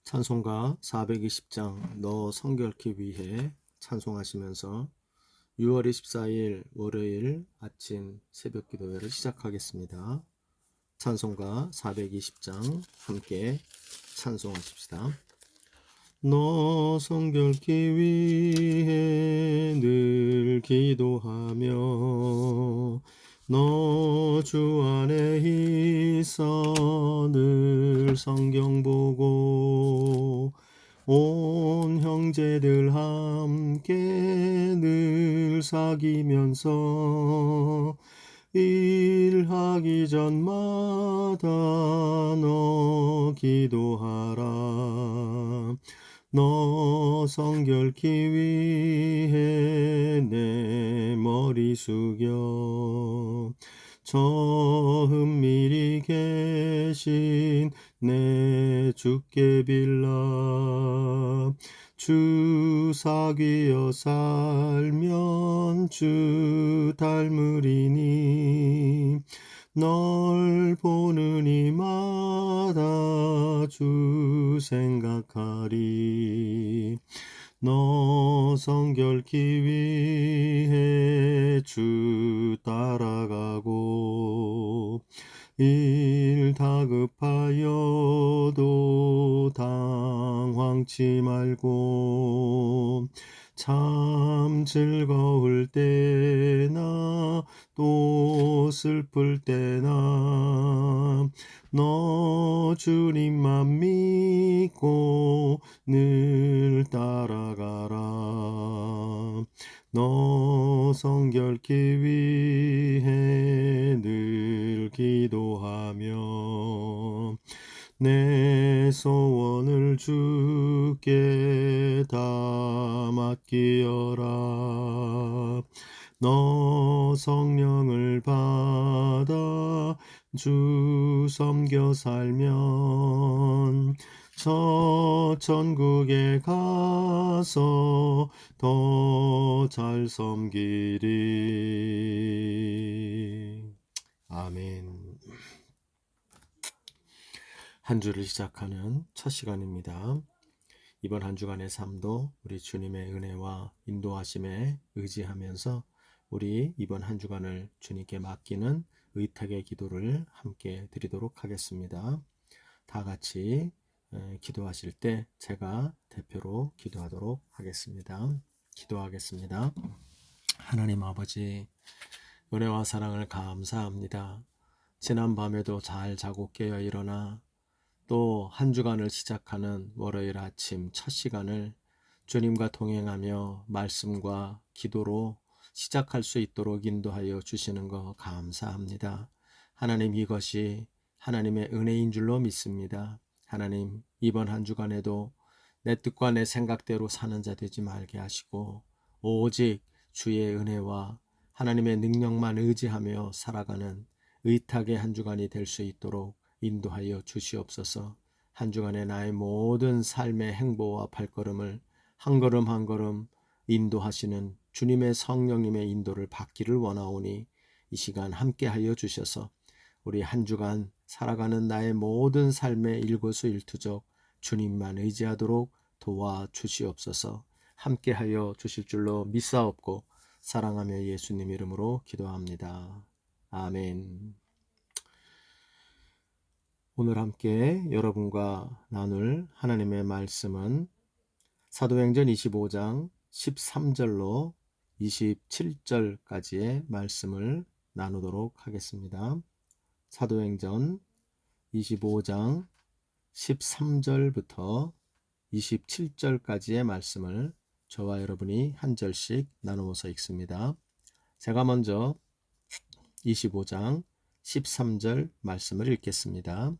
찬송가 420장 너 성결케 위해 찬송하시면서 6월 24일 월요일 아침 새벽 기도회를 시작하겠습니다. 찬송가 420장 함께 찬송하십시다. 너 성결케 위해 늘 기도하며 너 주 안에 있어 늘 성경 보고 온 형제들 함께 늘 사귀면서 일하기 전마다 너 기도하라. 너 성결케 위해 내 머리 숙여 저 은밀히 계신 내 주께 빌라. 주 사귀어 살면 주 닮으리니 널 보는 이마다 주 생각하리. 너 성결케 위해 주 따라가고 일 다급하여도 당황치 말고 참 즐거울 때나 또 슬플 때나 너 주님만 믿고 늘 따라가라. 너 성결케 위해 늘 기도하며 내 소원을 주께 다 맡기어라. 너 성령을 받아 주 섬겨 살면 저 천국에 가서 더 잘 섬기리. 아멘. 한 주를 시작하는 첫 시간입니다. 이번 한 주간의 삶도 우리 주님의 은혜와 인도하심에 의지하면서 우리 이번 한 주간을 주님께 맡기는 의탁의 기도를 함께 드리도록 하겠습니다. 다 같이 기도하실 때 제가 대표로 기도하도록 하겠습니다. 기도하겠습니다. 하나님 아버지, 은혜와 사랑을 감사합니다. 지난 밤에도 잘 자고 깨어 일어나 또 한 주간을 시작하는 월요일 아침 첫 시간을 주님과 동행하며 말씀과 기도로 시작할 수 있도록 인도하여 주시는 거 감사합니다. 하나님, 이것이 하나님의 은혜인 줄로 믿습니다. 하나님, 이번 한 주간에도 내 뜻과 내 생각대로 사는 자 되지 말게 하시고 오직 주의 은혜와 하나님의 능력만 의지하며 살아가는 의탁의 한 주간이 될 수 있도록 인도하여 주시옵소서. 한 주간의 나의 모든 삶의 행보와 발걸음을 한 걸음 한 걸음 인도하시는 주님의 성령님의 인도를 받기를 원하오니 이 시간 함께하여 주셔서 우리 한 주간 살아가는 나의 모든 삶의 일거수일투족 주님만 의지하도록 도와주시옵소서. 함께하여 주실 줄로 믿사옵고 사랑하며 예수님 이름으로 기도합니다. 아멘. 오늘 함께 여러분과 나눌 하나님의 말씀은 사도행전 25장 13절로 27절까지의 말씀을 나누도록 하겠습니다. 사도행전 25장 13절부터 27절까지의 말씀을 저와 여러분이 한 절씩 나누어서 읽습니다. 제가 먼저 25장 13절 말씀을 읽겠습니다.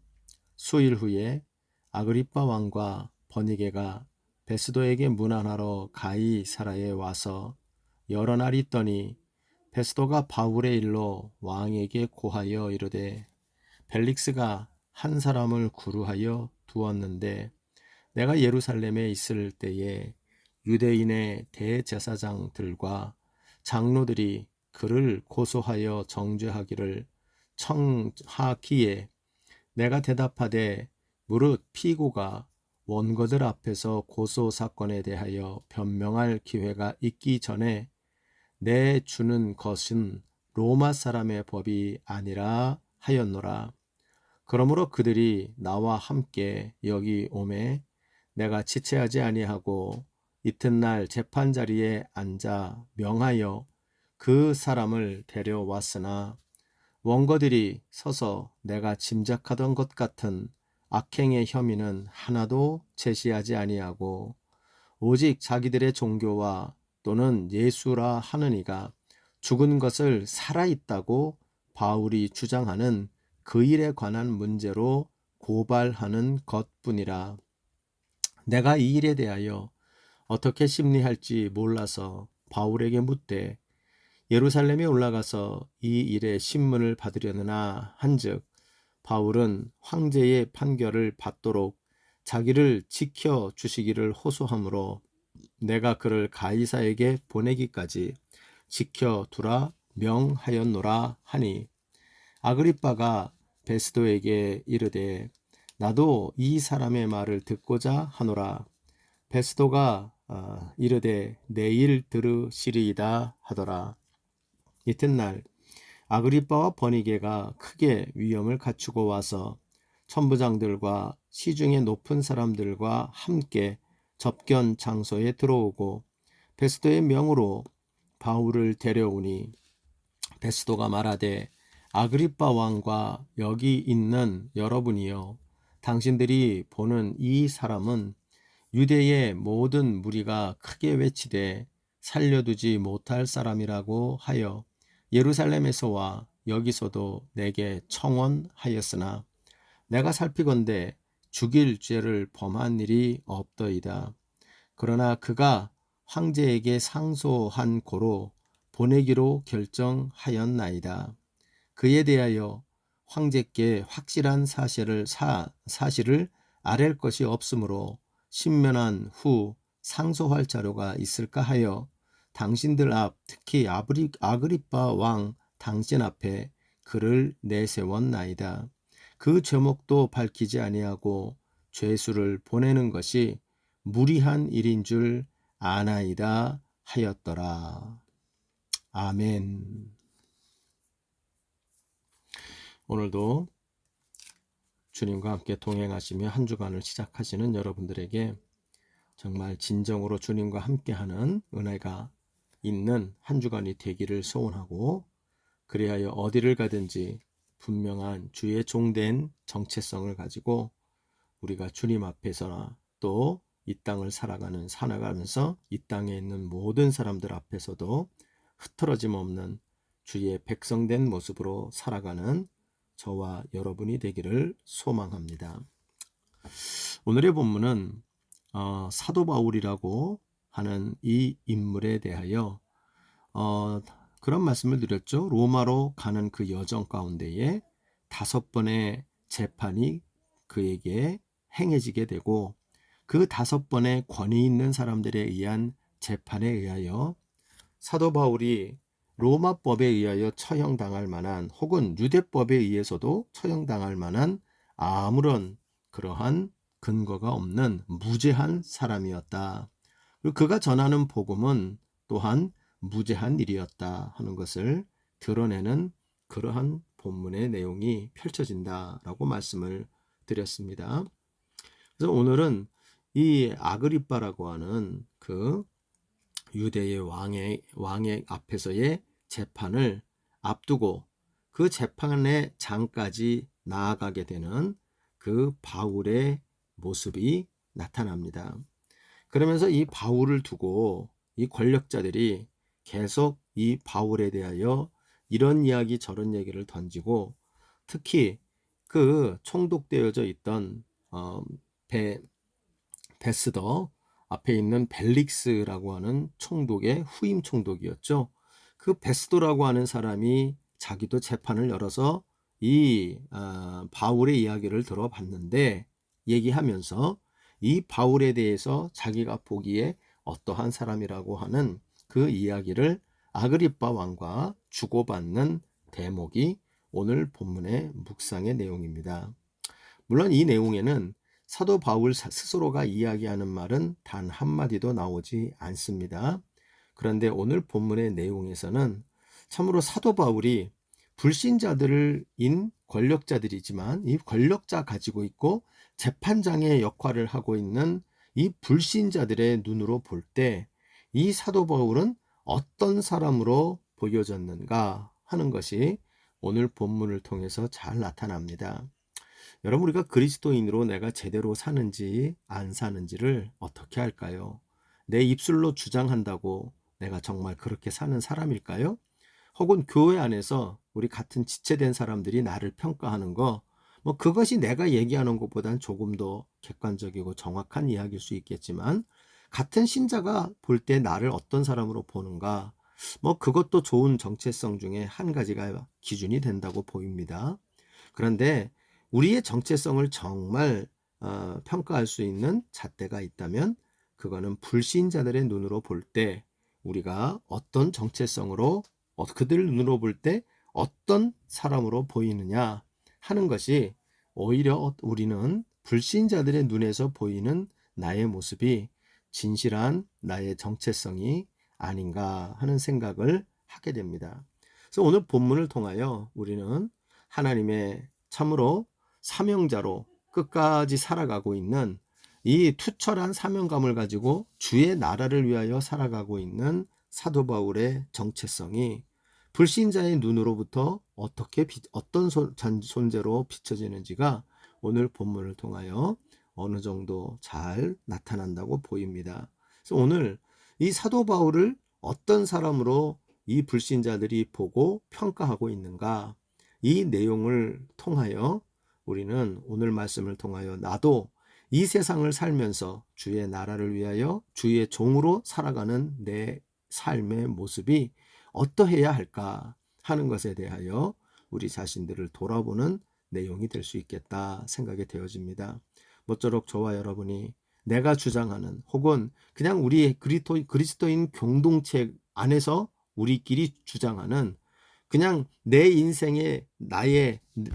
수일 후에 아그리빠 왕과 버니게가 베스도에게 문안하러 가이사라에 와서 여러 날 있더니 베스도가 바울의 일로 왕에게 고하여 이르되 벨릭스가 한 사람을 구루하여 두었는데 내가 예루살렘에 있을 때에 유대인의 대제사장들과 장로들이 그를 고소하여 정죄하기를 청하기에 내가 대답하되 무릇 피고가 원고들 앞에서 고소 사건에 대하여 변명할 기회가 있기 전에 내 주는 것은 로마 사람의 법이 아니라 하였노라. 그러므로 그들이 나와 함께 여기 오매 내가 지체하지 아니하고 이튿날 재판 자리에 앉아 명하여 그 사람을 데려왔으나 원고들이 서서 내가 짐작하던 것 같은 악행의 혐의는 하나도 제시하지 아니하고 오직 자기들의 종교와 또는 예수라 하는 이가 죽은 것을 살아있다고 바울이 주장하는 그 일에 관한 문제로 고발하는 것뿐이라. 내가 이 일에 대하여 어떻게 심리할지 몰라서 바울에게 묻되 예루살렘에 올라가서 이 일의 신문을 받으려느나 한즉 바울은 황제의 판결을 받도록 자기를 지켜 주시기를 호소하므로 내가 그를 가이사에게 보내기까지 지켜두라 명하였노라 하니 아그리빠가 베스도에게 이르되 나도 이 사람의 말을 듣고자 하노라. 베스도가 이르되 내일 들으시리이다 하더라. 이튿날 아그리빠와 버니게가 크게 위험을 갖추고 와서 천부장들과 시중의 높은 사람들과 함께 접견 장소에 들어오고 베스도의 명으로 바울을 데려오니 베스도가 말하되 아그리빠 왕과 여기 있는 여러분이여 당신들이 보는 이 사람은 유대의 모든 무리가 크게 외치되 살려두지 못할 사람이라고 하여 예루살렘에서와 여기서도 내게 청원하였으나 내가 살피건대 죽일 죄를 범한 일이 없더이다. 그러나 그가 황제에게 상소한 고로 보내기로 결정하였나이다. 그에 대하여 황제께 확실한 사실을 아랠 것이 없으므로 신면한 후 상소할 자료가 있을까 하여 당신들 앞 특히 아그리빠 왕 당신 앞에 글을 내세웠나이다. 그 죄목도 밝히지 아니하고 죄수를 보내는 것이 무리한 일인 줄 아나이다 하였더라. 아멘. 오늘도 주님과 함께 동행하시며 한 주간을 시작하시는 여러분들에게 정말 진정으로 주님과 함께하는 은혜가 있는 한 주간이 되기를 소원하고 그리하여 어디를 가든지 분명한 주의 종된 정체성을 가지고 우리가 주님 앞에서나 또 이 땅을 살아가면서 이 땅에 있는 모든 사람들 앞에서도 흐트러짐 없는 주의 백성된 모습으로 살아가는 저와 여러분이 되기를 소망합니다. 오늘의 본문은 사도 바울이라고 하는 이 인물에 대하여 그런 말씀을 드렸죠. 로마로 가는 그 여정 가운데에 5번의 재판이 그에게 행해지게 되고 그 5번의 권위 있는 사람들에 의한 재판에 의하여 사도 바울이 로마법에 의하여 처형당할 만한 혹은 유대법에 의해서도 처형당할 만한 아무런 그러한 근거가 없는 무죄한 사람이었다. 그리고 그가 전하는 복음은 또한 무죄한 일이었다 하는 것을 드러내는 그러한 본문의 내용이 펼쳐진다라고 말씀을 드렸습니다. 그래서 오늘은 이 아그리빠라고 하는 그 유대의 왕의 앞에서의 재판을 앞두고 그 재판의 장까지 나아가게 되는 그 바울의 모습이 나타납니다. 그러면서 이 바울을 두고 이 권력자들이 계속 이 바울에 대하여 이런 이야기 저런 얘기를 던지고 특히 그 총독되어져 있던 베스더 앞에 있는 벨릭스라고 하는 총독의 후임 총독이었죠. 그 베스도라고 하는 사람이 자기도 재판을 열어서 이 바울의 이야기를 들어봤는데 얘기하면서 이 바울에 대해서 자기가 보기에 어떠한 사람이라고 하는 그 이야기를 아그리빠 왕과 주고받는 대목이 오늘 본문의 묵상의 내용입니다. 물론 이 내용에는 사도 바울 스스로가 이야기하는 말은 단 한마디도 나오지 않습니다. 그런데 오늘 본문의 내용에서는 참으로 사도 바울이 불신자들인 권력자들이지만 이 권력자 가지고 있고 재판장의 역할을 하고 있는 이 불신자들의 눈으로 볼 때 이 사도 바울은 어떤 사람으로 보여졌는가 하는 것이 오늘 본문을 통해서 잘 나타납니다. 여러분, 우리가 그리스도인으로 내가 제대로 사는지 안 사는지를 어떻게 할까요? 내 입술로 주장한다고 내가 정말 그렇게 사는 사람일까요? 혹은 교회 안에서 우리 같은 지체된 사람들이 나를 평가하는 거, 그것이 내가 얘기하는 것보단 조금 더 객관적이고 정확한 이야기일 수 있겠지만, 같은 신자가 볼 때 나를 어떤 사람으로 보는가, 그것도 좋은 정체성 중에 한 가지가 기준이 된다고 보입니다. 그런데 우리의 정체성을 정말 평가할 수 있는 잣대가 있다면 그거는 불신자들의 눈으로 볼 때 우리가 어떤 정체성으로 그들 눈으로 볼 때 어떤 사람으로 보이느냐 하는 것이 오히려 우리는 불신자들의 눈에서 보이는 나의 모습이 진실한 나의 정체성이 아닌가 하는 생각을 하게 됩니다. 그래서 오늘 본문을 통하여 우리는 하나님의 참으로 사명자로 끝까지 살아가고 있는 이 투철한 사명감을 가지고 주의 나라를 위하여 살아가고 있는 사도 바울의 정체성이 불신자의 눈으로부터 어떤 존재로 비춰지는지가 오늘 본문을 통하여 어느 정도 잘 나타난다고 보입니다. 그래서 오늘 이 사도 바울을 어떤 사람으로 이 불신자들이 보고 평가하고 있는가, 이 내용을 통하여 우리는 오늘 말씀을 통하여 나도 이 세상을 살면서 주의 나라를 위하여 주의 종으로 살아가는 내 삶의 모습이 어떠해야 할까 하는 것에 대하여 우리 자신들을 돌아보는 내용이 될 수 있겠다 생각이 되어집니다. 모쪼록 저와 여러분이 내가 주장하는 혹은 그냥 우리 그리스도인 공동체 안에서 우리끼리 주장하는 그냥 내 인생의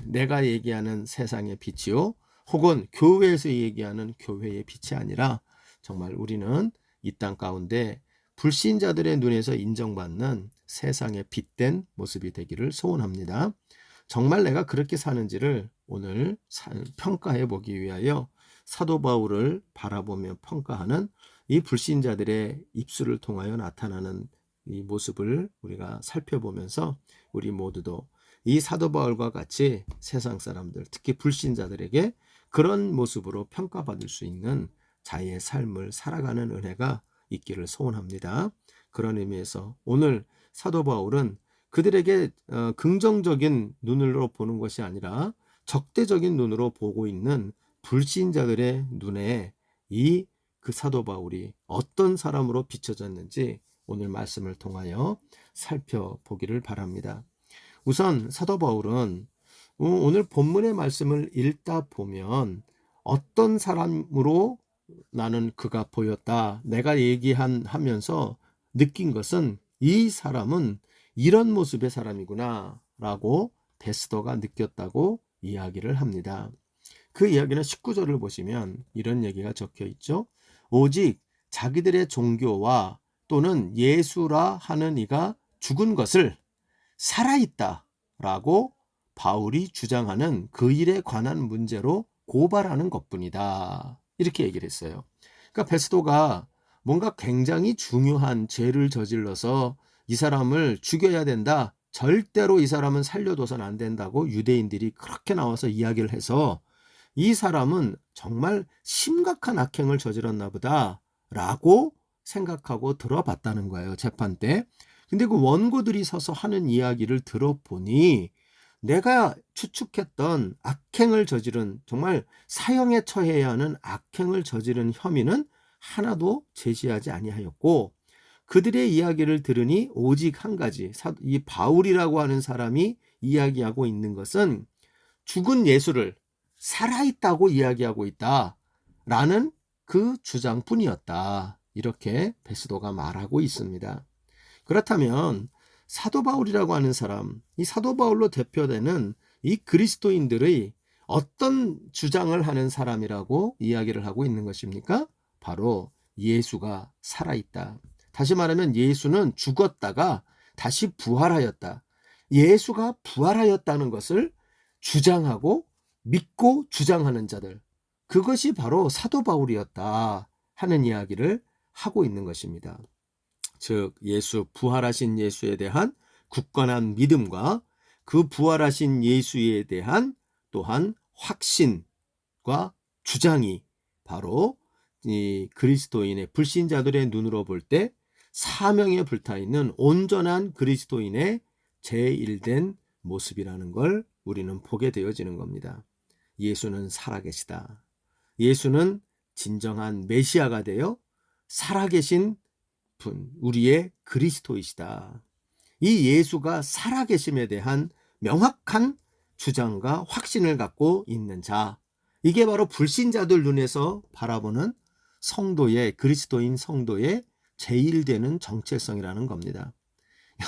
내가 얘기하는 세상의 빛이요, 혹은 교회에서 얘기하는 교회의 빛이 아니라 정말 우리는 이 땅 가운데 불신자들의 눈에서 인정받는 세상의 빛된 모습이 되기를 소원합니다. 정말 내가 그렇게 사는지를 오늘 평가해 보기 위하여 사도 바울을 바라보며 평가하는 이 불신자들의 입술을 통하여 나타나는 이 모습을 우리가 살펴보면서 우리 모두도 이 사도 바울과 같이 세상 사람들, 특히 불신자들에게 그런 모습으로 평가받을 수 있는 자기의 삶을 살아가는 은혜가 있기를 소원합니다. 그런 의미에서 오늘 사도 바울은 그들에게 긍정적인 눈으로 보는 것이 아니라 적대적인 눈으로 보고 있는 불신자들의 눈에 그 사도 바울이 어떤 사람으로 비춰졌는지 오늘 말씀을 통하여 살펴보기를 바랍니다. 우선 사도 바울은 오늘 본문의 말씀을 읽다 보면 어떤 사람으로 나는 그가 보였다, 내가 하면서 느낀 것은 이 사람은 이런 모습의 사람이구나 라고 베스더가 느꼈다고 이야기를 합니다. 그 이야기는 19절을 보시면 이런 얘기가 적혀 있죠. 오직 자기들의 종교와 또는 예수라 하는 이가 죽은 것을 살아있다 라고 바울이 주장하는 그 일에 관한 문제로 고발하는 것뿐이다, 이렇게 얘기를 했어요. 그러니까 베스도가 뭔가 굉장히 중요한 죄를 저질러서 이 사람을 죽여야 된다, 절대로 이 사람은 살려둬서는 안 된다고 유대인들이 그렇게 나와서 이야기를 해서 이 사람은 정말 심각한 악행을 저질렀나 보다 라고 생각하고 들어봤다는 거예요, 재판 때. 근데 그 원고들이 서서 하는 이야기를 들어보니 내가 추측했던 악행을 저지른, 정말 사형에 처해야 하는 악행을 저지른 혐의는 하나도 제시하지 아니하였고, 그들의 이야기를 들으니 오직 한 가지, 이 바울이라고 하는 사람이 이야기하고 있는 것은 죽은 예수를 살아있다고 이야기하고 있다라는 그 주장뿐이었다, 이렇게 베스도가 말하고 있습니다. 그렇다면 사도 바울이라고 하는 사람, 이 사도 바울로 대표되는 이 그리스도인들의 어떤 주장을 하는 사람이라고 이야기를 하고 있는 것입니까? 바로 예수가 살아있다. 다시 말하면 예수는 죽었다가 다시 부활하였다. 예수가 부활하였다는 것을 주장하고 믿고 주장하는 자들, 그것이 바로 사도 바울이었다 하는 이야기를 하고 있는 것입니다. 즉 부활하신 예수에 대한 굳건한 믿음과 그 부활하신 예수에 대한 또한 확신과 주장이 바로 이 그리스도인의 불신자들의 눈으로 볼 때 사명에 불타있는 온전한 그리스도인의 제1된 모습이라는 걸 우리는 보게 되어지는 겁니다. 예수는 살아계시다. 예수는 진정한 메시아가 되어 살아계신 분, 우리의 그리스도이시다. 이 예수가 살아계심에 대한 명확한 주장과 확신을 갖고 있는 자, 이게 바로 불신자들 눈에서 바라보는 성도의, 그리스도인 성도의 제1되는 정체성이라는 겁니다.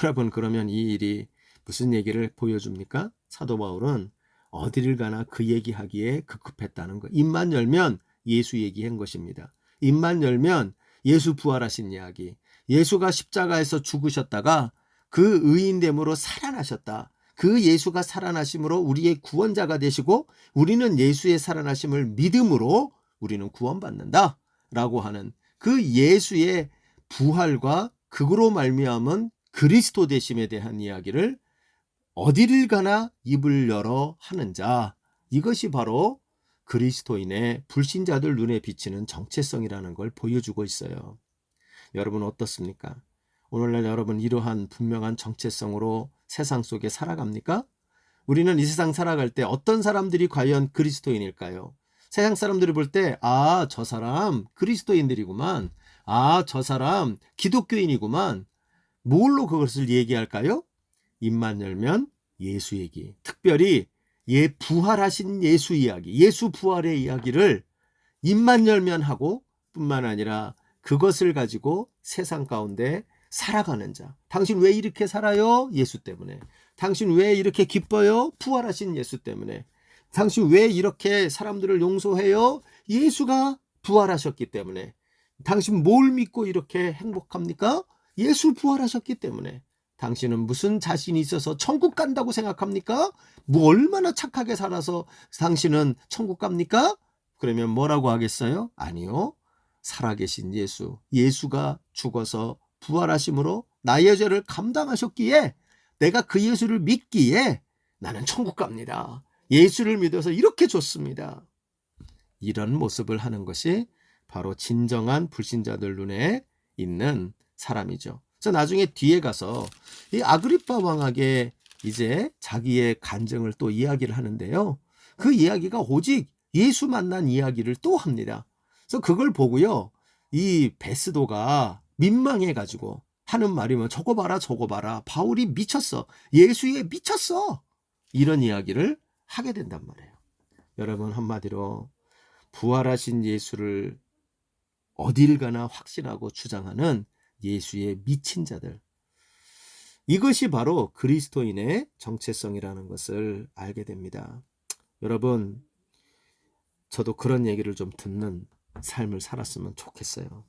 여러분, 그러면 이 일이 무슨 얘기를 보여줍니까? 사도 바울은 어디를 가나 그 얘기하기에 급급했다는 거. 입만 열면 예수 얘기한 것입니다. 입만 열면 예수 부활하신 이야기, 예수가 십자가에서 죽으셨다가 그 의인됨으로 살아나셨다. 그 예수가 살아나심으로 우리의 구원자가 되시고 우리는 예수의 살아나심을 믿음으로 우리는 구원받는다 라고 하는 그 예수의 부활과 그로 말미암은 그리스도 되심에 대한 이야기를 어디를 가나 입을 열어 하는 자, 이것이 바로 그리스도인의 불신자들 눈에 비치는 정체성이라는 걸 보여주고 있어요. 여러분 어떻습니까? 오늘날 여러분 이러한 분명한 정체성으로 세상 속에 살아갑니까? 우리는 이 세상 살아갈 때 어떤 사람들이 과연 그리스도인일까요? 세상 사람들이 볼 때 저 사람 그리스도인들이구만, 저 사람 기독교인이구만, 뭘로 그것을 얘기할까요? 입만 열면 예수 얘기, 특별히 부활하신 예수 이야기, 예수 부활의 이야기를 입만 열면 하고 뿐만 아니라 그것을 가지고 세상 가운데 살아가는 자. 당신 왜 이렇게 살아요? 예수 때문에. 당신 왜 이렇게 기뻐요? 부활하신 예수 때문에. 당신 왜 이렇게 사람들을 용서해요? 예수가 부활하셨기 때문에. 당신 뭘 믿고 이렇게 행복합니까? 예수 부활하셨기 때문에. 당신은 무슨 자신이 있어서 천국 간다고 생각합니까? 뭐 얼마나 착하게 살아서 당신은 천국 갑니까? 그러면 뭐라고 하겠어요? 아니요. 살아계신 예수, 예수가 죽어서 부활하심으로 나의 죄를 감당하셨기에 내가 그 예수를 믿기에 나는 천국 갑니다. 예수를 믿어서 이렇게 좋습니다. 이런 모습을 하는 것이 바로 진정한 불신자들 눈에 있는 사람이죠. 그래서 나중에 뒤에 가서 이 아그리파 왕에게 이제 자기의 간증을 또 이야기를 하는데요. 그 이야기가 오직 예수 만난 이야기를 또 합니다. 그래서 그걸 보고요, 이 베스도가 민망해가지고 하는 말이 뭐 저거 봐라 저거 봐라, 바울이 미쳤어, 예수에 미쳤어, 이런 이야기를 하게 된단 말이에요. 여러분, 한마디로 부활하신 예수를 어딜 가나 확신하고 주장하는 예수의 미친 자들, 이것이 바로 그리스도인의 정체성이라는 것을 알게 됩니다. 여러분, 저도 그런 얘기를 좀 듣는 삶을 살았으면 좋겠어요.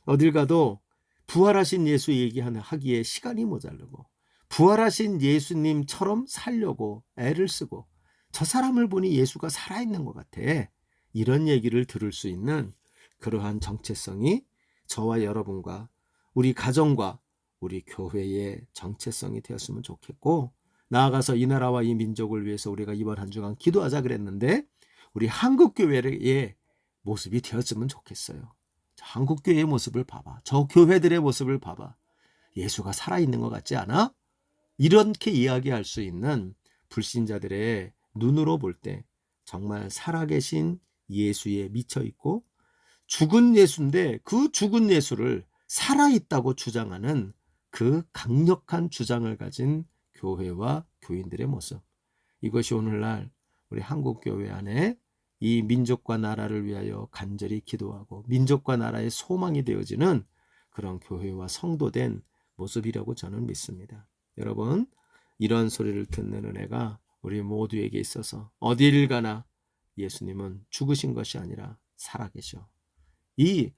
어딜 가도 부활하신 예수 얘기하기에 시간이 모자르고 부활하신 예수님처럼 살려고 애를 쓰고 저 사람을 보니 예수가 살아있는 것 같아, 이런 얘기를 들을 수 있는 그러한 정체성이 저와 여러분과 우리 가정과 우리 교회의 정체성이 되었으면 좋겠고, 나아가서 이 나라와 이 민족을 위해서 우리가 이번 한 주간 기도하자 그랬는데 우리 한국교회의 모습이 되었으면 좋겠어요. 한국교회의 모습을 봐봐, 저 교회들의 모습을 봐봐, 예수가 살아있는 것 같지 않아? 이렇게 이야기할 수 있는 불신자들의 눈으로 볼 때 정말 살아계신 예수에 미쳐있고, 죽은 예수인데 그 죽은 예수를 살아있다고 주장하는 그 강력한 주장을 가진 교회와 교인들의 모습, 이것이 오늘날 우리 한국교회 안에 이 민족과 나라를 위하여 간절히 기도하고 민족과 나라의 소망이 되어지는 그런 교회와 성도된 모습이라고 저는 믿습니다. 여러분, 이런 소리를 듣는 은혜가 우리 모두에게 있어서 어디를 가나 예수님은 죽으신 것이 아니라 살아계셔. 이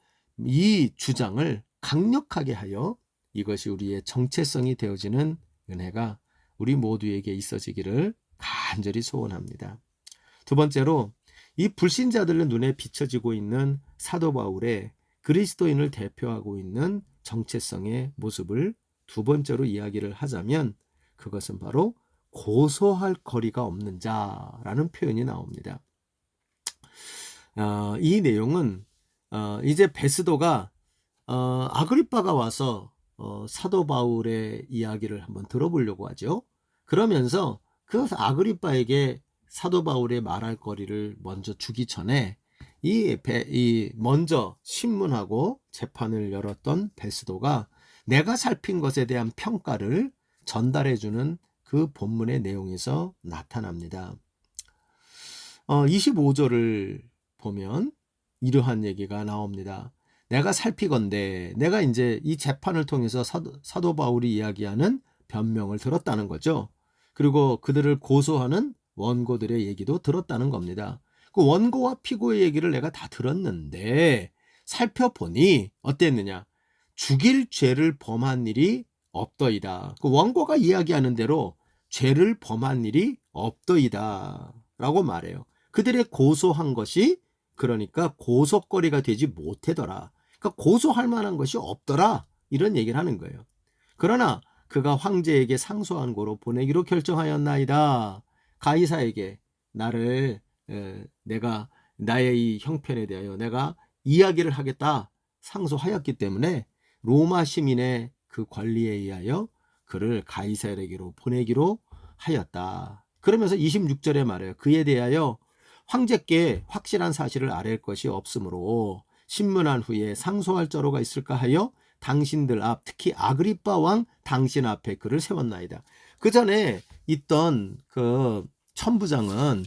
주장을 강력하게 하여 이것이 우리의 정체성이 되어지는 은혜가 우리 모두에게 있어지기를 간절히 소원합니다. 두 번째로 이 불신자들의 눈에 비춰지고 있는 사도 바울의 그리스도인을 대표하고 있는 정체성의 모습을 두 번째로 이야기를 하자면 그것은 바로 고소할 거리가 없는 자라는 표현이 나옵니다. 이 내용은 이제 베스도가 아그리빠가 와서 사도 바울의 이야기를 한번 들어보려고 하죠. 그러면서 그 아그리빠에게 사도 바울의 말할 거리를 먼저 주기 전에 먼저 신문하고 재판을 열었던 베스도가 내가 살핀 것에 대한 평가를 전달해주는 그 본문의 내용에서 나타납니다. 25절을 보면 이러한 얘기가 나옵니다. 내가 살피건대, 내가 이제 이 재판을 통해서 사도 바울이 이야기하는 변명을 들었다는 거죠. 그리고 그들을 고소하는 원고들의 얘기도 들었다는 겁니다. 그 원고와 피고의 얘기를 내가 다 들었는데 살펴보니 어땠느냐? 죽일 죄를 범한 일이 없더이다. 그 원고가 이야기하는 대로 죄를 범한 일이 없더이다 라고 말해요. 그들의 고소한 것이 그러니까 고소거리가 되지 못하더라. 그러니까 고소할 만한 것이 없더라. 이런 얘기를 하는 거예요. 그러나 그가 황제에게 상소한 고로 보내기로 결정하였나이다. 가이사에게 내가 나의 이 형편에 대하여 내가 이야기를 하겠다 상소하였기 때문에 로마 시민의 그 관리에 의하여 그를 가이사에게로 보내기로 하였다. 그러면서 26절에 말해요. 그에 대하여 황제께 확실한 사실을 아랠 것이 없으므로 신문한 후에 상소할 자로가 있을까 하여 당신들 앞, 특히 아그리빠 왕 당신 앞에 그를 세웠나이다. 그 전에 있던 그 천부장은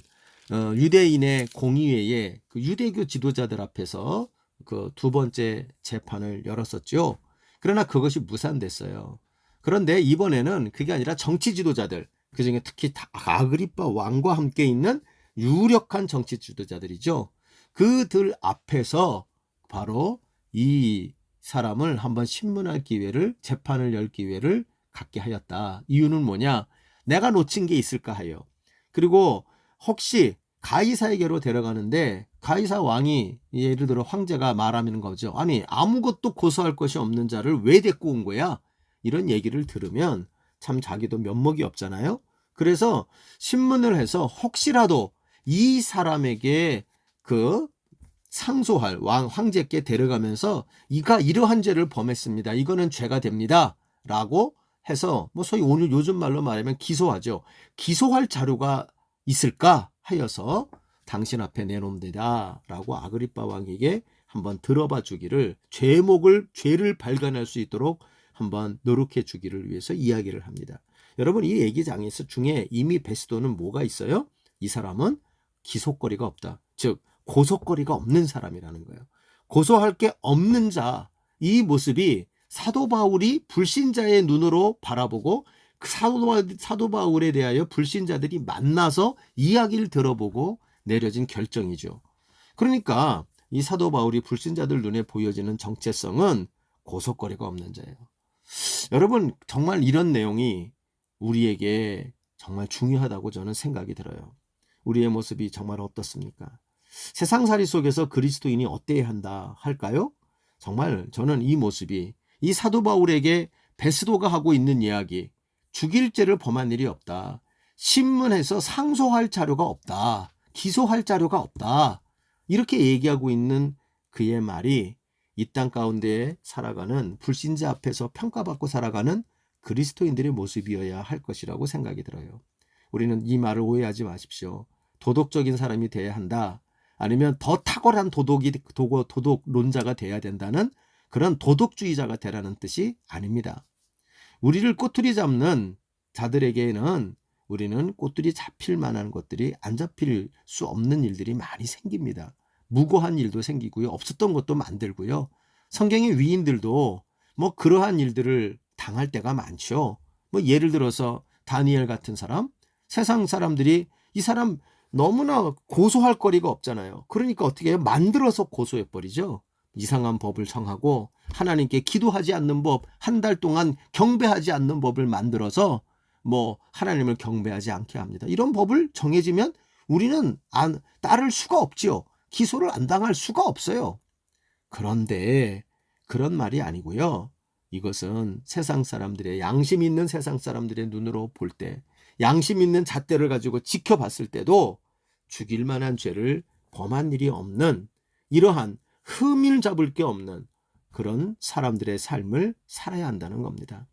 유대인의 공의회에 그 유대교 지도자들 앞에서 그 두 번째 재판을 열었었죠. 그러나 그것이 무산됐어요. 그런데 이번에는 그게 아니라 정치 지도자들, 그중에 특히 아그리빠 왕과 함께 있는 유력한 정치 지도자들이죠. 그들 앞에서 바로 이 사람을 한번 신문할 기회를, 재판을 열 기회를 갖게 하였다. 이유는 뭐냐? 내가 놓친 게 있을까 하여. 그리고 혹시 가이사에게로 데려가는데 가이사 왕이 예를 들어 황제가 말하는 거죠. 아니 아무것도 고소할 것이 없는 자를 왜 데리고 온 거야? 이런 얘기를 들으면 참 자기도 면목이 없잖아요. 그래서 신문을 해서 혹시라도 이 사람에게 그 상소할 황제께 데려가면서 이가 이러한 죄를 범했습니다. 이거는 죄가 됩니다. 라고 해서 뭐 소위 오늘 요즘 말로 말하면 기소하죠. 기소할 자료가 있을까 하여서 당신 앞에 내놓습니다. 라고 아그리빠 왕에게 한번 들어봐 주기를, 죄를 발견할 수 있도록 한번 노력해 주기를 위해서 이야기를 합니다. 여러분, 이 얘기장에 중에 이미 베스도는 뭐가 있어요? 이 사람은 기소거리가 없다. 즉 고소거리가 없는 사람이라는 거예요. 고소할 게 없는 자, 이 모습이 사도 바울이 불신자의 눈으로 바라보고 사도 바울에 대하여 불신자들이 만나서 이야기를 들어보고 내려진 결정이죠. 그러니까 이 사도 바울이 불신자들 눈에 보여지는 정체성은 고소거리가 없는 자예요. 여러분, 정말 이런 내용이 우리에게 정말 중요하다고 저는 생각이 들어요. 우리의 모습이 정말 어떻습니까? 세상살이 속에서 그리스도인이 어때야 한다 할까요? 정말 저는 이 모습이 이 사도 바울에게 베스도가 하고 있는 이야기, 죽일 죄를 범한 일이 없다, 신문에서 상소할 자료가 없다, 기소할 자료가 없다, 이렇게 얘기하고 있는 그의 말이 이 땅 가운데 살아가는 불신자 앞에서 평가받고 살아가는 그리스도인들의 모습이어야 할 것이라고 생각이 들어요. 우리는 이 말을 오해하지 마십시오. 도덕적인 사람이 돼야 한다, 아니면 더 탁월한 도덕론자가 돼야 된다는 그런 도덕주의자가 되라는 뜻이 아닙니다. 우리를 꼬투리 잡는 자들에게는 우리는 꼬투리 잡힐 만한 것들이 안 잡힐 수 없는 일들이 많이 생깁니다. 무고한 일도 생기고요. 없었던 것도 만들고요. 성경의 위인들도 뭐 그러한 일들을 당할 때가 많죠. 뭐 예를 들어서 다니엘 같은 사람, 세상 사람들이 이 사람 너무나 고소할 거리가 없잖아요. 그러니까 어떻게 해요? 만들어서 고소해버리죠. 이상한 법을 정하고 하나님께 기도하지 않는 법, 한 달 동안 경배하지 않는 법을 만들어서 뭐 하나님을 경배하지 않게 합니다. 이런 법을 정해지면 우리는 따를 수가 없지요. 기소를 안 당할 수가 없어요. 그런데 그런 말이 아니고요. 이것은 세상 사람들의, 양심 있는 세상 사람들의 눈으로 볼 때, 양심 있는 잣대를 가지고 지켜봤을 때도 죽일 만한 죄를 범한 일이 없는, 이러한 흠을 잡을 게 없는 그런 사람들의 삶을 살아야 한다는 겁니다.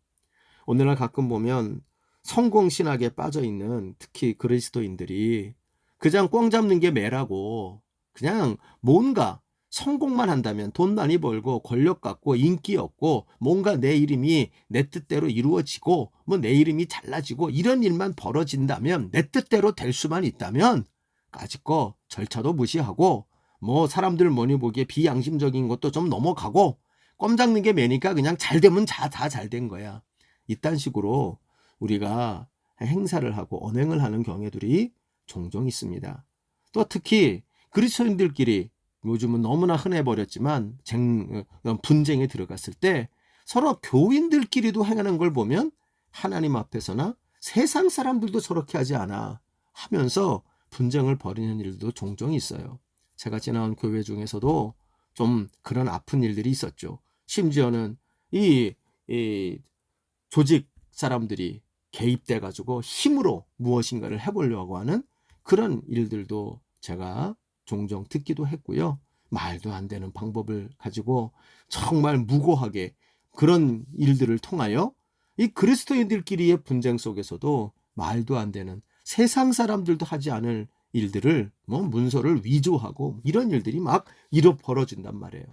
오늘날 가끔 보면 성공신학에 빠져있는 특히 그리스도인들이 그냥 꽝 잡는 게 매라고, 그냥 뭔가 성공만 한다면 돈 많이 벌고 권력 갖고 인기 얻고 뭔가 내 이름이 내 뜻대로 이루어지고 뭐 내 이름이 잘나지고 이런 일만 벌어진다면, 내 뜻대로 될 수만 있다면 까짓거 절차도 무시하고 뭐 사람들 뭐니 보기에 비양심적인 것도 좀 넘어가고 껌 잡는 게 매니까 그냥 잘 되면 다 잘 된 거야. 이딴 식으로 우리가 행사를 하고 언행을 하는 경우들이 종종 있습니다. 또 특히 그리스도인들끼리 요즘은 너무나 흔해버렸지만 분쟁에 들어갔을 때 서로 교인들끼리도 행하는 걸 보면 하나님 앞에서나 세상 사람들도 저렇게 하지 않아 하면서 분쟁을 벌이는 일도 종종 있어요. 제가 지나온 교회 중에서도 좀 그런 아픈 일들이 있었죠. 심지어는 이 조직 사람들이 개입돼 가지고 힘으로 무엇인가를 해보려고 하는 그런 일들도 제가 종종 듣기도 했고요. 말도 안 되는 방법을 가지고 정말 무고하게 그런 일들을 통하여 이 그리스도인들끼리의 분쟁 속에서도 말도 안 되는, 세상 사람들도 하지 않을 일들을 뭐 문서를 위조하고 이런 일들이 막 벌어진단 말이에요.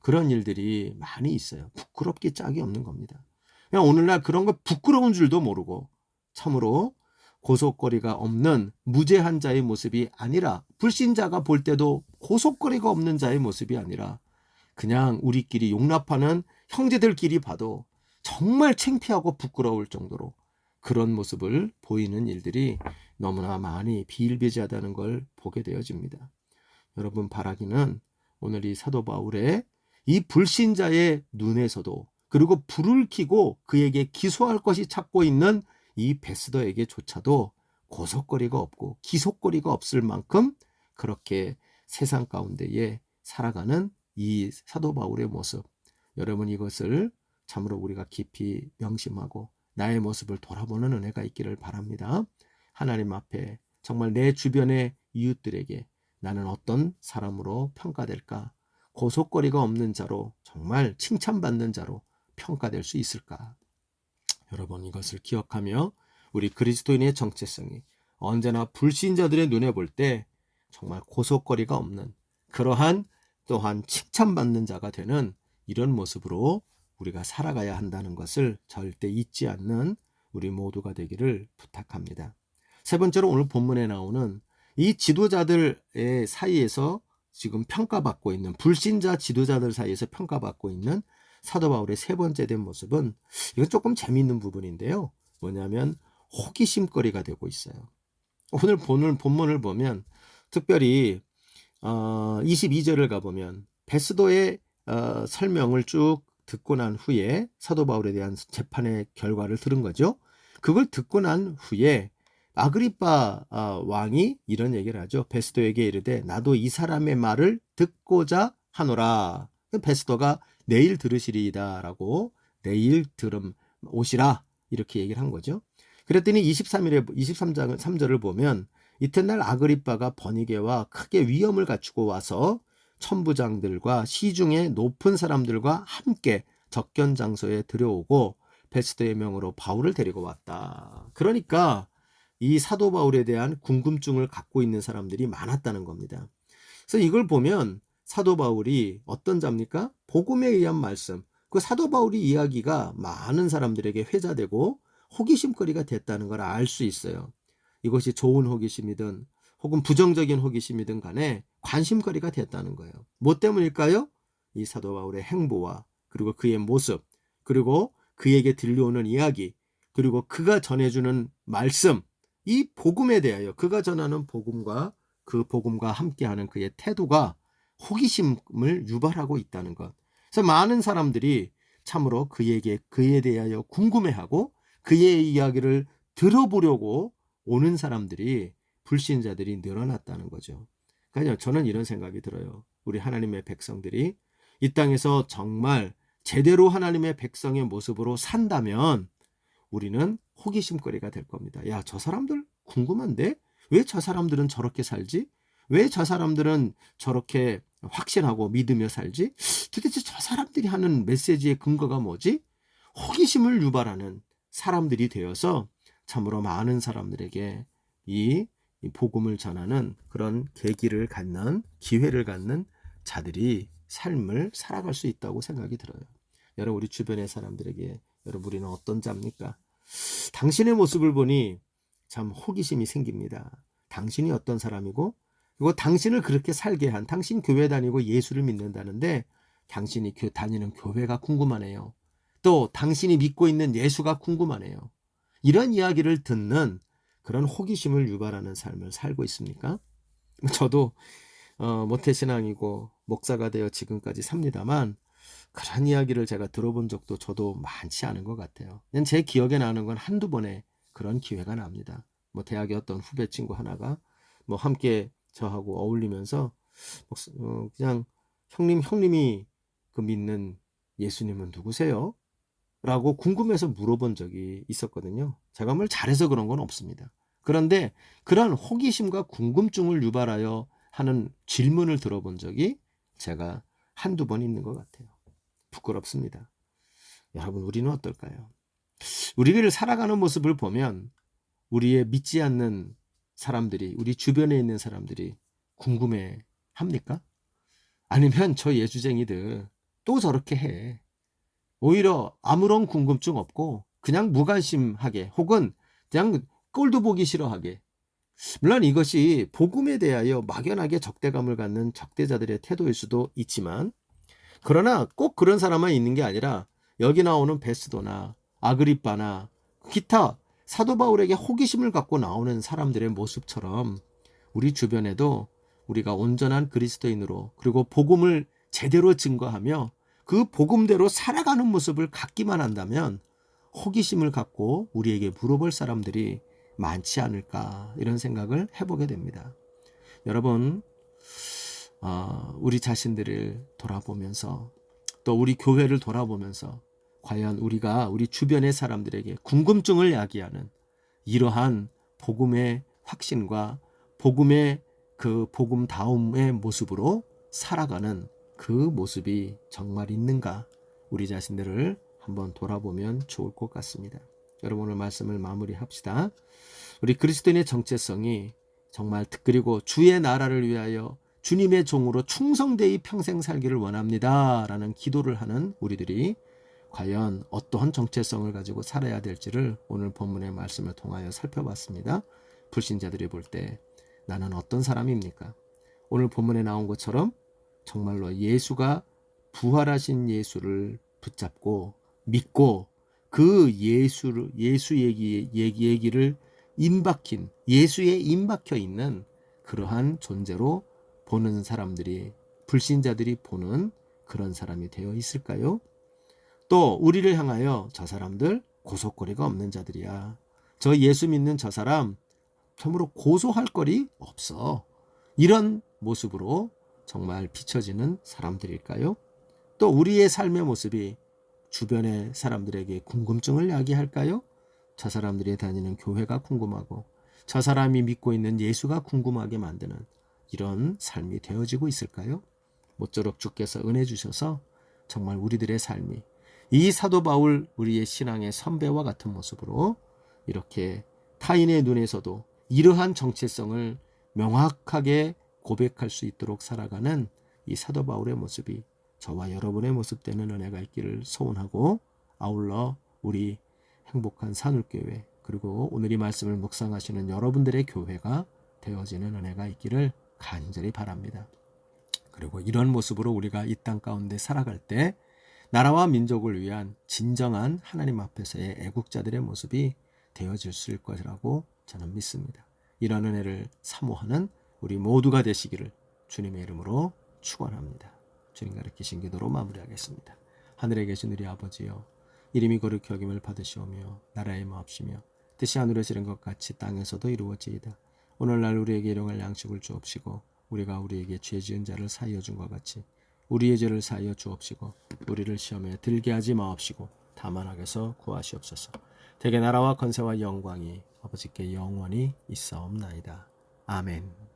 그런 일들이 많이 있어요. 부끄럽기 짝이 없는 겁니다. 그냥 오늘날 그런 거 부끄러운 줄도 모르고 참으로 고속거리가 없는 무죄한 자의 모습이 아니라, 불신자가 볼 때도 고속거리가 없는 자의 모습이 아니라 그냥 우리끼리 용납하는 형제들끼리 봐도 정말 창피하고 부끄러울 정도로 그런 모습을 보이는 일들이 너무나 많이 비일비재하다는 걸 보게 되어집니다. 여러분, 바라기는 오늘 이 사도 바울의 이 불신자의 눈에서도, 그리고 불을 켜고 그에게 기소할 것이 찾고 있는 이 베스더에게조차도 고속거리가 없고 기속거리가 없을 만큼 그렇게 세상 가운데에 살아가는 이 사도 바울의 모습, 여러분 이것을 참으로 우리가 깊이 명심하고 나의 모습을 돌아보는 은혜가 있기를 바랍니다. 하나님 앞에 정말 내 주변의 이웃들에게 나는 어떤 사람으로 평가될까? 고속거리가 없는 자로, 정말 칭찬받는 자로 평가될 수 있을까? 여러분, 이것을 기억하며 우리 그리스도인의 정체성이 언제나 불신자들의 눈에 볼 때 정말 고속거리가 없는, 그러한 또한 칭찬받는 자가 되는 이런 모습으로 우리가 살아가야 한다는 것을 절대 잊지 않는 우리 모두가 되기를 부탁합니다. 세 번째로 오늘 본문에 나오는 이 지도자들의 사이에서 지금 평가받고 있는, 불신자 지도자들 사이에서 평가받고 있는 사도 바울의 세 번째 된 모습은, 이건 조금 재미있는 부분인데요. 뭐냐면 호기심거리가 되고 있어요. 오늘 본문을 보면 특별히 22절을 가보면 베스도의 설명을 쭉 듣고 난 후에 사도 바울에 대한 재판의 결과를 들은 거죠. 그걸 듣고 난 후에 아그리빠 왕이 이런 얘기를 하죠. 베스도에게 이르되 나도 이 사람의 말을 듣고자 하노라. 베스도가 내일 들으시리이다 라고, 내일 오시라 이렇게 얘기를 한 거죠. 그랬더니 23장 3절을 보면 이튿날 아그리빠가 버니게와 크게 위험을 갖추고 와서 천부장들과 시중의 높은 사람들과 함께 접견 장소에 들여오고 베스도의 명으로 바울을 데리고 왔다. 그러니까 이 사도 바울에 대한 궁금증을 갖고 있는 사람들이 많았다는 겁니다. 그래서 이걸 보면 사도 바울이 어떤 자입니까? 복음에 의한 말씀, 그 사도 바울이 이야기가 많은 사람들에게 회자되고 호기심거리가 됐다는 걸 알 수 있어요. 이것이 좋은 호기심이든 혹은 부정적인 호기심이든 간에 관심거리가 됐다는 거예요. 뭐 때문일까요? 이 사도 바울의 행보와 그리고 그의 모습, 그리고 그에게 들려오는 이야기, 그리고 그가 전해주는 말씀, 이 복음에 대하여 그가 전하는 복음과 그 복음과 함께하는 그의 태도가 호기심을 유발하고 있다는 것. 그래서 많은 사람들이 참으로 그에 대하여 궁금해하고 그의 이야기를 들어보려고 오는 사람들이 불신자들이 늘어났다는 거죠. 그러니까 저는 이런 생각이 들어요. 우리 하나님의 백성들이 이 땅에서 정말 제대로 하나님의 백성의 모습으로 산다면 우리는 호기심거리가 될 겁니다. 야, 저 사람들 궁금한데? 왜 저 사람들은 저렇게 살지? 왜 저 사람들은 저렇게 확신하고 믿으며 살지? 도대체 저 사람들이 하는 메시지의 근거가 뭐지? 호기심을 유발하는 사람들이 되어서 참으로 많은 사람들에게 이 복음을 전하는 그런 계기를 갖는 기회를 갖는 자들이 삶을 살아갈 수 있다고 생각이 들어요. 여러분, 우리 주변의 사람들에게 여러분, 우리는 어떤 자입니까? 당신의 모습을 보니 참 호기심이 생깁니다. 당신이 어떤 사람이고, 그리고 당신을 그렇게 살게 한, 당신 교회 다니고 예수를 믿는다는데 당신이 다니는 교회가 궁금하네요. 또 당신이 믿고 있는 예수가 궁금하네요. 이런 이야기를 듣는 그런 호기심을 유발하는 삶을 살고 있습니까? 저도 모태신앙이고 목사가 되어 지금까지 삽니다만 그런 이야기를 제가 들어본 적도 저도 많지 않은 것 같아요. 그냥 제 기억에 나는 건 한두 번의 그런 기회가 납니다. 대학의 어떤 후배 친구 하나가 함께 저하고 어울리면서 그냥 형님이 그 믿는 예수님은 누구세요? 라고 궁금해서 물어본 적이 있었거든요. 제가 뭘 잘해서 그런 건 없습니다. 그런데 그런 호기심과 궁금증을 유발하여 하는 질문을 들어본 적이 제가 한두 번 있는 것 같아요. 부끄럽습니다. 여러분, 우리는 어떨까요? 우리를 살아가는 모습을 보면 우리의 믿지 않는 사람들이, 우리 주변에 있는 사람들이 궁금해 합니까? 아니면 저 예수쟁이들 또 저렇게 해. 오히려 아무런 궁금증 없고 그냥 무관심하게 혹은 그냥 꼴도 보기 싫어하게. 물론 이것이 복음에 대하여 막연하게 적대감을 갖는 적대자들의 태도일 수도 있지만, 그러나 꼭 그런 사람만 있는 게 아니라 여기 나오는 베스도나 아그리빠나 기타 사도 바울에게 호기심을 갖고 나오는 사람들의 모습처럼 우리 주변에도 우리가 온전한 그리스도인으로, 그리고 복음을 제대로 증거하며 그 복음대로 살아가는 모습을 갖기만 한다면 호기심을 갖고 우리에게 물어볼 사람들이 많지 않을까, 이런 생각을 해보게 됩니다. 여러분, 우리 자신들을 돌아보면서 또 우리 교회를 돌아보면서 과연 우리가 우리 주변의 사람들에게 궁금증을 야기하는 이러한 복음의 확신과 복음의 그 복음다움의 모습으로 살아가는 그 모습이 정말 있는가, 우리 자신들을 한번 돌아보면 좋을 것 같습니다. 여러분, 오늘 말씀을 마무리합시다. 우리 그리스도인의 정체성이 정말 그리고 주의 나라를 위하여 주님의 종으로 충성되이 평생 살기를 원합니다 라는 기도를 하는 우리들이 과연 어떠한 정체성을 가지고 살아야 될지를 오늘 본문의 말씀을 통하여 살펴봤습니다. 불신자들이 볼 때 나는 어떤 사람입니까? 오늘 본문에 나온 것처럼 정말로 예수가 부활하신 예수를 붙잡고 믿고 그 예수 얘기를 임박힌, 예수에 임박혀 있는 그러한 존재로 보는 사람들이, 불신자들이 보는 그런 사람이 되어 있을까요? 또 우리를 향하여 저 사람들 고소거리가 없는 자들이야, 저 예수 믿는 저 사람 참으로 고소할 거리 없어, 이런 모습으로 정말 비춰지는 사람들일까요? 또 우리의 삶의 모습이 주변의 사람들에게 궁금증을 야기할까요? 저 사람들이 다니는 교회가 궁금하고 저 사람이 믿고 있는 예수가 궁금하게 만드는 이런 삶이 되어지고 있을까요? 모쪼록 주께서 은혜 주셔서 정말 우리들의 삶이 이 사도 바울 우리의 신앙의 선배와 같은 모습으로 이렇게 타인의 눈에서도 이러한 정체성을 명확하게 고백할 수 있도록 살아가는 이 사도 바울의 모습이 저와 여러분의 모습 되는 은혜가 있기를 소원하고, 아울러 우리 행복한 산울교회, 그리고 오늘 이 말씀을 묵상하시는 여러분들의 교회가 되어지는 은혜가 있기를 간절히 바랍니다. 그리고 이런 모습으로 우리가 이 땅 가운데 살아갈 때 나라와 민족을 위한 진정한 하나님 앞에서의 애국자들의 모습이 되어질 수 있을 것이라고 저는 믿습니다. 이런 은혜를 사모하는 우리 모두가 되시기를 주님의 이름으로 축원합니다. 주님 가르치신 기도로 마무리하겠습니다. 하늘에 계신 우리 아버지여, 이름이 거룩히 여김을 받으시오며 나라의 마옵시며 뜻이 하늘에서 이룬 것 같이 땅에서도 이루어지이다. 오늘날 우리에게 일용할 양식을 주옵시고 우리가 우리에게 죄 지은 자를 사하여 준 것 같이 우리의 죄를 사하여 주옵시고 우리를 시험에 들게 하지 마옵시고 다만 악에서 구하시옵소서. 대개 나라와 권세와 영광이 아버지께 영원히 있사옵나이다. 아멘.